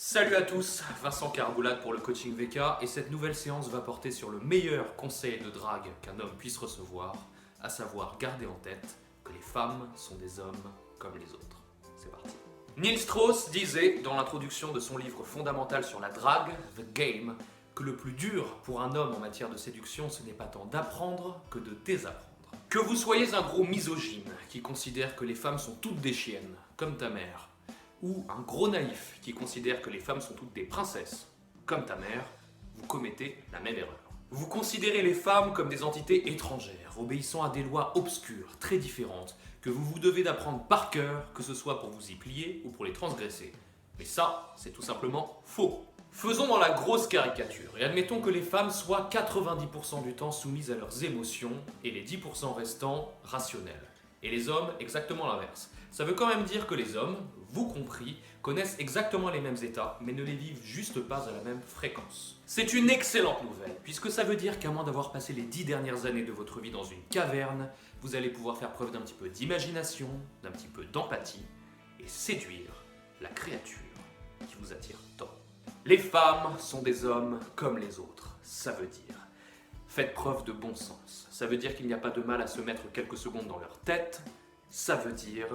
Salut à tous, Vincent Caraboulade pour le coaching VK et cette nouvelle séance va porter sur le meilleur conseil de drague qu'un homme puisse recevoir, à savoir garder en tête que les femmes sont des hommes comme les autres. C'est parti. Neil Strauss disait dans l'introduction de son livre fondamental sur la drague, The Game, que le plus dur pour un homme en matière de séduction, ce n'est pas tant d'apprendre que de désapprendre. Que vous soyez un gros misogyne qui considère que les femmes sont toutes des chiennes, comme ta mère, ou un gros naïf qui considère que les femmes sont toutes des princesses, comme ta mère, vous commettez la même erreur. Vous considérez les femmes comme des entités étrangères, obéissant à des lois obscures, très différentes, que vous devez d'apprendre par cœur, que ce soit pour vous y plier ou pour les transgresser. Mais ça, c'est tout simplement faux. Faisons dans la grosse caricature et admettons que les femmes soient 90% du temps soumises à leurs émotions et les 10% restants rationnels. Et les hommes, exactement l'inverse. Ça veut quand même dire que les hommes, vous compris, connaissent exactement les mêmes états, mais ne les vivent juste pas à la même fréquence. C'est une excellente nouvelle, puisque ça veut dire qu'à moins d'avoir passé les 10 dernières années de votre vie dans une caverne, vous allez pouvoir faire preuve d'un petit peu d'imagination, d'un petit peu d'empathie, et séduire la créature qui vous attire tant. Les femmes sont des hommes comme les autres, ça veut dire. Faites preuve de bon sens. Ça veut dire qu'il n'y a pas de mal à se mettre quelques secondes dans leur tête. Ça veut dire,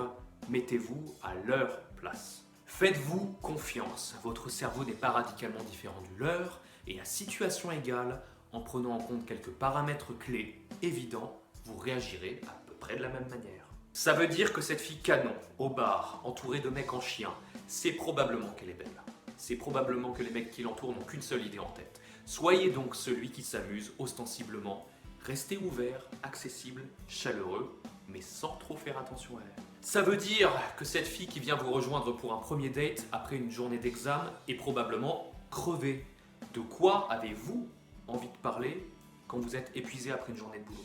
mettez-vous à leur place. Faites-vous confiance. Votre cerveau n'est pas radicalement différent du leur, et à situation égale, en prenant en compte quelques paramètres clés évidents, vous réagirez à peu près de la même manière. Ça veut dire que cette fille canon, au bar, entourée de mecs en chien, c'est probablement qu'elle est belle. C'est probablement que les mecs qui l'entourent n'ont qu'une seule idée en tête. Soyez donc celui qui s'amuse ostensiblement. Restez ouvert, accessible, chaleureux, mais sans trop faire attention à elle. Ça veut dire que cette fille qui vient vous rejoindre pour un premier date après une journée d'examen est probablement crevée. De quoi avez-vous envie de parler quand vous êtes épuisé après une journée de boulot?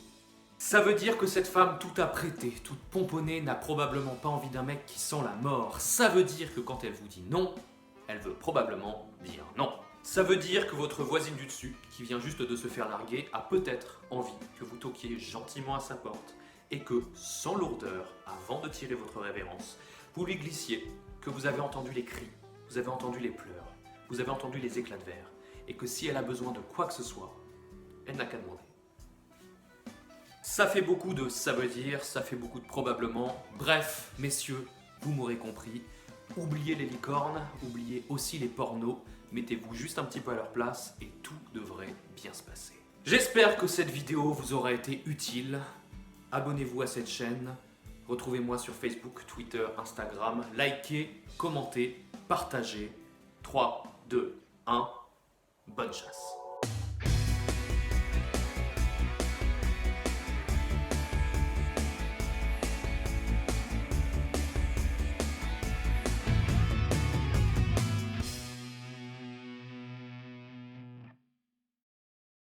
Ça veut dire que cette femme tout apprêtée, toute pomponnée, n'a probablement pas envie d'un mec qui sent la mort. Ça veut dire que quand elle vous dit non, elle veut probablement dire non. Ça veut dire que votre voisine du dessus, qui vient juste de se faire larguer, a peut-être envie que vous toquiez gentiment à sa porte et que, sans lourdeur, avant de tirer votre révérence, vous lui glissiez que vous avez entendu les cris, vous avez entendu les pleurs, vous avez entendu les éclats de verre, et que si elle a besoin de quoi que ce soit, elle n'a qu'à demander. Ça fait beaucoup de ça veut dire, ça fait beaucoup de probablement. Bref, messieurs, vous m'aurez compris. Oubliez les licornes, oubliez aussi les pornos, mettez-vous juste un petit peu à leur place et tout devrait bien se passer. J'espère que cette vidéo vous aura été utile. Abonnez-vous à cette chaîne, retrouvez-moi sur Facebook, Twitter, Instagram, likez, commentez, partagez. 3, 2, 1, bonne chasse.